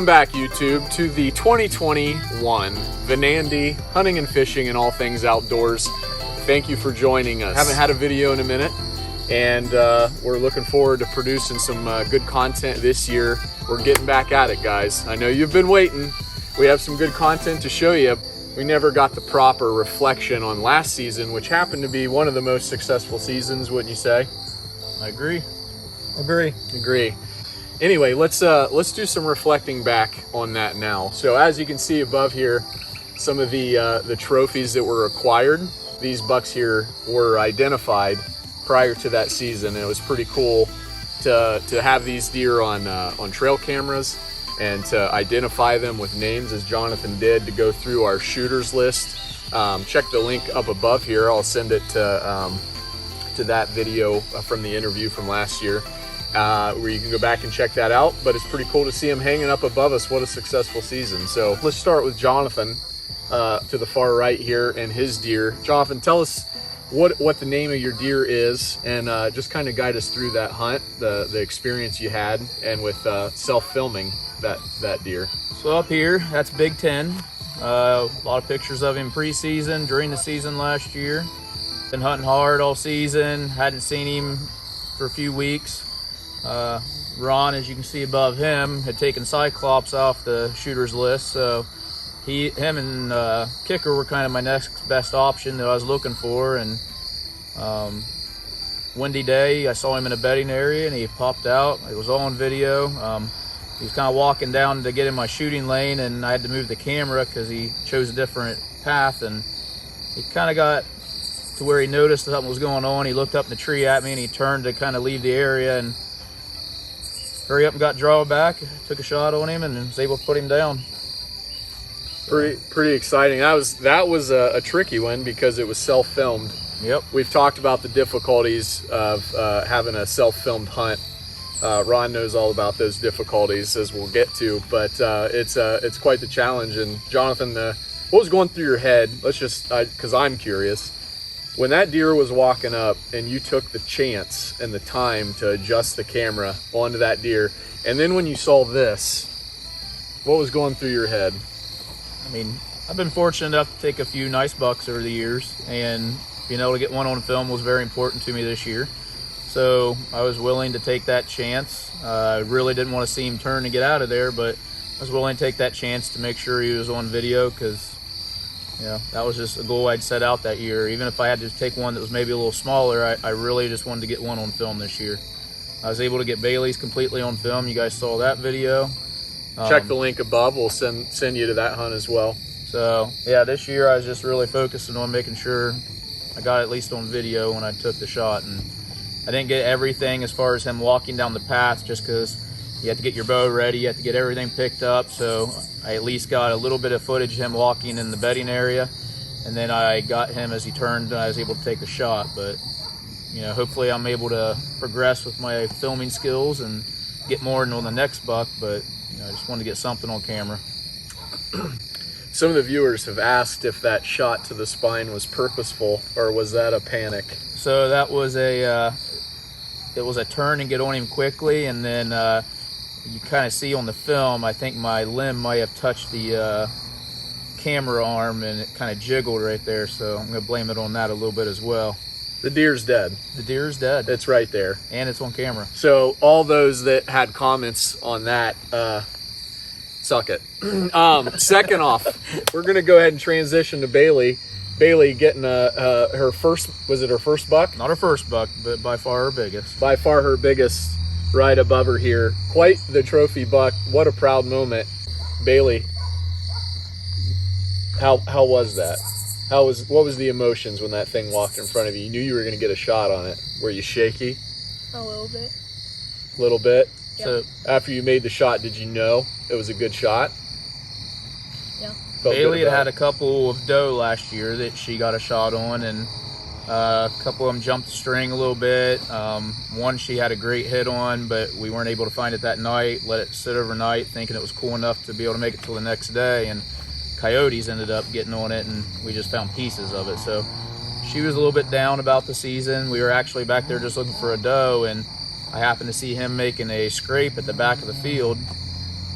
Welcome back, YouTube, to the 2021 Venandy Hunting and Fishing and All Things Outdoors. Thank you for joining us. Haven't had a video in a minute, and we're looking forward to producing some good content this year. We're getting back at it, guys. I know you've been waiting. We have some good content to show you. We never got the proper reflection on last season, which happened to be one of the most successful seasons, wouldn't you say? I agree. Agree. Anyway, let's do some reflecting back on that now. So as you can see above here, some of the trophies that were acquired. These bucks here were identified prior to that season, and it was pretty cool to have these deer on trail cameras and to identify them with names, as Jonathan did, to go through our shooters list. Check the link up above here. I'll send it to that video from the interview from last year, where you can go back and check that out. But it's pretty cool to see him hanging up above us. What a successful season. So let's start with Jonathan to the far right here and his deer. Jonathan, tell us what the name of your deer is, and just kind of guide us through that hunt, the experience you had, and with self-filming that deer. So up here, that's Big Ten. A lot of pictures of him preseason, during the season last year. Been hunting hard all season, hadn't seen him for a few weeks. Ron, as you can see above him, had taken Cyclops off the shooters list, so him and Kicker were kind of my next best option that I was looking for. And windy day, I saw him in a bedding area and he popped out. It was all on video. He was kind of walking down to get in my shooting lane, and I had to move the camera because he chose a different path, and he kind of got to where he noticed something was going on. He looked up in the tree at me and he turned to kind of leave the area, and hurry up and got draw back, took a shot on him, and was able to put him down. Pretty exciting. That was a tricky one because it was self-filmed. Yep. We've talked about the difficulties of having a self-filmed hunt. Ron knows all about those difficulties, as we'll get to, but it's quite the challenge. And Jonathan, what was going through your head? Because I'm curious, when that deer was walking up and you took the chance and the time to adjust the camera onto that deer, and then when you saw this, what was going through your head? I mean, I've been fortunate enough to take a few nice bucks over the years, and being able to get one on film was very important to me this year. So I was willing to take that chance. I really didn't want to see him turn and get out of there, but I was willing to take that chance to make sure he was on video, because that was just a goal I'd set out that year. Even if I had to take one that was maybe a little smaller, I really just wanted to get one on film this year. I was able to get Bailey's completely on film. You guys saw that video. Check the link above. We'll send you to that hunt as well. So yeah, this year I was just really focusing on making sure I got it at least on video when I took the shot. And I didn't get everything as far as him walking down the path, just because you have to get your bow ready, you have to get everything picked up. So I at least got a little bit of footage of him walking in the bedding area, and then I got him as he turned and I was able to take the shot. But hopefully I'm able to progress with my filming skills and get more on the next buck. But I just wanted to get something on camera. Some of the viewers have asked if that shot to the spine was purposeful, or was that a panic? So that was it was a turn and get on him quickly, and then you kind of see on the film, I think my limb might have touched the camera arm, and it kind of jiggled right there. So I'm gonna blame it on that a little bit as well. The deer's dead. The deer's dead. It's right there. And it's on camera. So all those that had comments on that, suck it. Second off, we're gonna go ahead and transition to Bailey. Bailey getting her first, was it her first buck? Not her first buck, but by far her biggest. By far her biggest, right above her here. Quite the trophy buck. What a proud moment. Bailey, how was that? What was the emotions when that thing walked in front of you? You knew you were going to get a shot on it. Were you shaky? A little bit. A little bit? Yeah. So after you made the shot, did you know it was a good shot? Yeah. Bailey had a couple of doe last year that she got a shot on, and a couple of them jumped the string a little bit. One she had a great hit on, but we weren't able to find it that night. Let it sit overnight, thinking it was cool enough to be able to make it till the next day, and coyotes ended up getting on it, and we just found pieces of it. So she was a little bit down about the season. We were actually back there just looking for a doe, and I happened to see him making a scrape at the back of the field,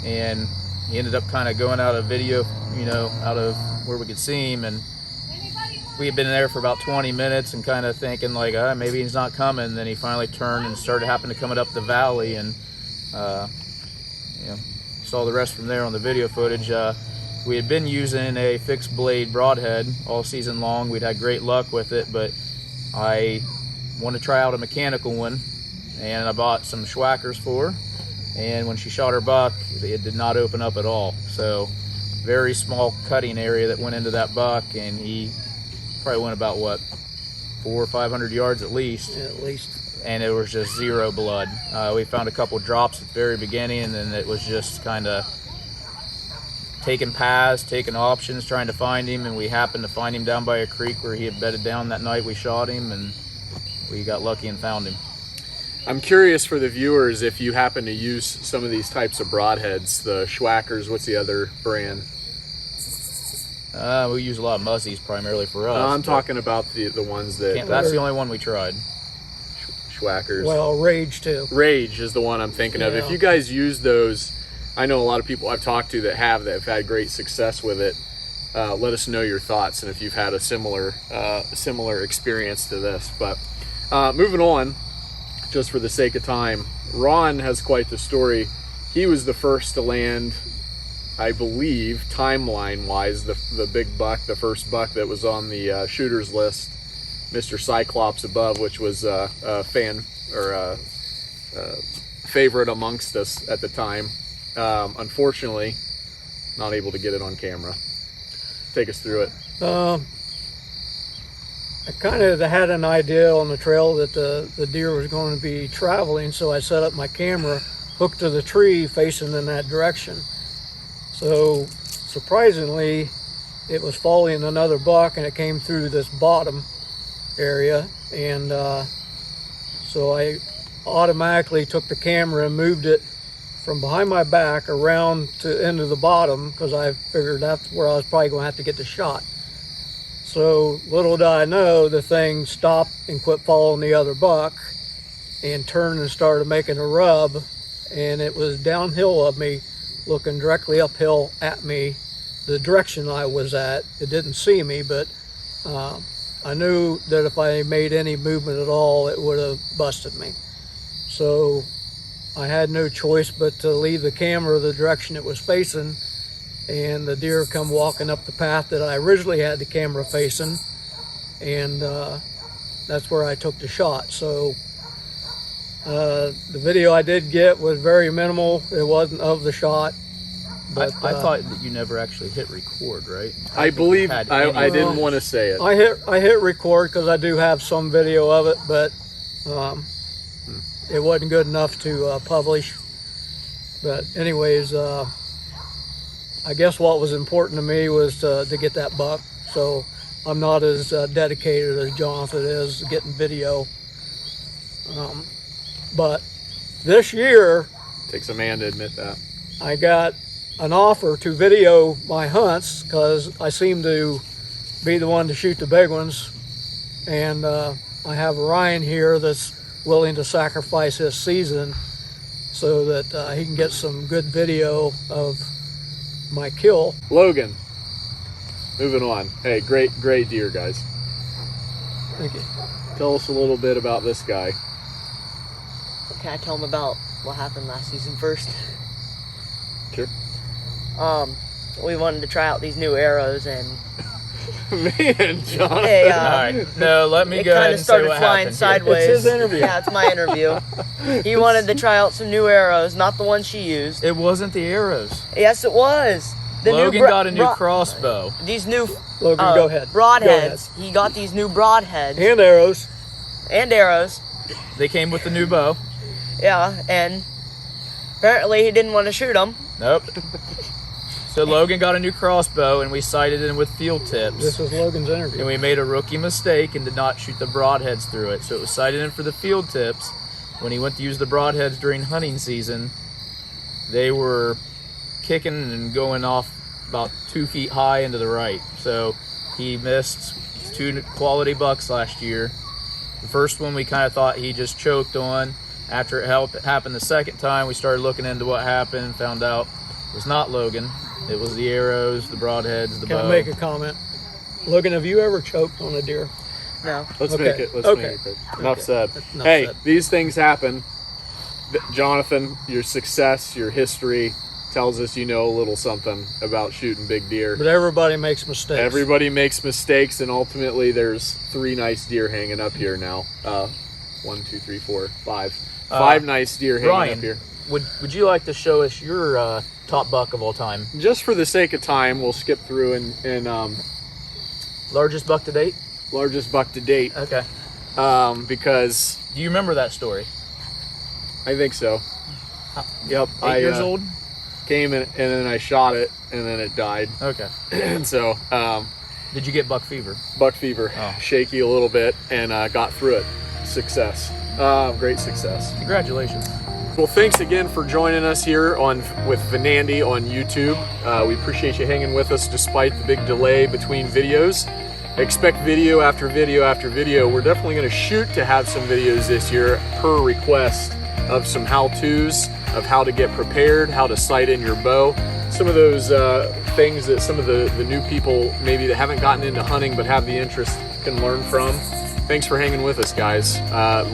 and he ended up kind of going out of video, out of where we could see him, and we had been there for about 20 minutes and kind of thinking like, maybe he's not coming. Then he finally turned and started happening to coming up the valley, and saw the rest from there on the video footage. We had been using a fixed blade broadhead all season long. We'd had great luck with it, but I wanted to try out a mechanical one, and I bought some Schwackers for her. And when she shot her buck, it did not open up at all. So very small cutting area that went into that buck, and he probably went about 400 or 500 yards at least. Yeah, at least. And it was just zero blood. We found a couple drops at the very beginning, and then it was just kind of taking paths, taking options, trying to find him, and we happened to find him down by a creek where he had bedded down that night we shot him, and we got lucky and found him. I'm curious for the viewers if you happen to use some of these types of broadheads, the Schwackers. What's the other brand? We use a lot of Muzzies primarily for us. I'm talking about the ones that that's the only one we tried. Schwackers. Well, Rage too. Rage is the one I'm thinking of. Yeah. If you guys use those, I know a lot of people I've talked to that have had great success with it. Let us know your thoughts and if you've had a similar experience to this. But moving on, just for the sake of time, Ron has quite the story. He was the first to land, I believe, timeline-wise, the big buck, the first buck that was on the shooter's list, Mr. Cyclops above, which was a fan or a favorite amongst us at the time. Unfortunately, not able to get it on camera. Take us through it. I kind of had an idea on the trail that the deer was going to be traveling, so I set up my camera hooked to the tree facing in that direction. So surprisingly, it was following another buck, and it came through this bottom area, and so I automatically took the camera and moved it from behind my back around to into the bottom, because I figured that's where I was probably going to have to get the shot. So little did I know, the thing stopped and quit following the other buck and turned and started making a rub, and it was downhill of me, looking directly uphill at me, the direction I was at. It didn't see me, but I knew that if I made any movement at all, it would have busted me. So I had no choice but to leave the camera the direction it was facing, and the deer come walking up the path that I originally had the camera facing, and that's where I took the shot. So the video I did get was very minimal. It wasn't of the shot. But I thought that you never actually hit record, right? I believe I didn't want to say it. I hit record because I do have some video of it, but it wasn't good enough to publish. But anyways, I guess what was important to me was to get that buck. So I'm not as dedicated as Jonathan is getting video. But this year, Takes a man to admit that. I got an offer to video my hunts because I seem to be the one to shoot the big ones. And I have Ryan here that's willing to sacrifice his season so that he can get some good video of my kill. Logan, moving on. Hey, great deer, guys. Thank you. Tell us a little bit about this guy. Can I tell them about what happened last season first? Sure. We wanted to try out these new arrows, and Man, John. they, All right, no, let me it go ahead kind and of say started what flying happened here. sideways. It's his interview. Yeah, it's my interview. He wanted to try out some new arrows, not the ones she used. It wasn't the arrows. Yes, it was. The Logan got a new crossbow. These new Logan, go ahead. broadheads. He got these new broadheads And arrows. and arrows. They came with the new bow. Yeah, and apparently he didn't want to shoot them. Nope. So Logan got a new crossbow, and we sighted in with field tips. This is Logan's interview. And we made a rookie mistake and did not shoot the broadheads through it. So it was sighted in for the field tips. When he went to use the broadheads during hunting season, they were kicking and going off about 2 feet high into the right. So he missed 2 quality bucks last year. The first one we kind of thought he just choked on. After it happened the second time, we started looking into what happened and found out It was not Logan. It was the arrows, the broadheads, the Can bow. I make a comment? Logan, have you ever choked on a deer? No. Let's Okay. make it. Let's Okay. make it. Enough said. Enough Hey, said. these things happen. Jonathan, your success, your history tells us you know a little something about shooting big deer. But everybody makes mistakes. Everybody makes mistakes, and ultimately, there's 3 nice deer hanging up here now. 1, 2, 3, 4, 5. 5 nice deer hanging Brian, up here. would you like to show us your top buck of all time? Just for the sake of time, we'll skip through and Largest buck to date? largest buck to date, Okay. because Do you remember that story? I think so. Yep, 8 years old? Came in, and then I shot it, and then it died. Okay. And so, Did you get buck fever? buck fever, Oh. shaky a little bit, and got through it. Success, great success. Congratulations. Well, thanks again for joining us here with Venandy on YouTube. We appreciate you hanging with us despite the big delay between videos. Expect video after video after video. We're definitely going to shoot to have some videos this year per request of some how-tos of how to get prepared, how to sight in your bow. Some of those things that some of the new people maybe that haven't gotten into hunting but have the interest can learn from. Thanks for hanging with us, guys.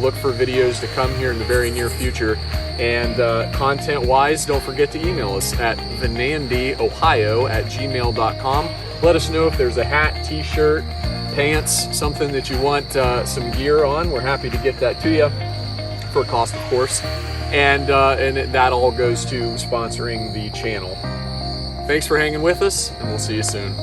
Look for videos to come here in the very near future. And content-wise, don't forget to email us at venandyohio@gmail.com. Let us know if there's a hat, t-shirt, pants, something that you want some gear on. We're happy to get that to you for a cost, of course. And that all goes to sponsoring the channel. Thanks for hanging with us, and we'll see you soon.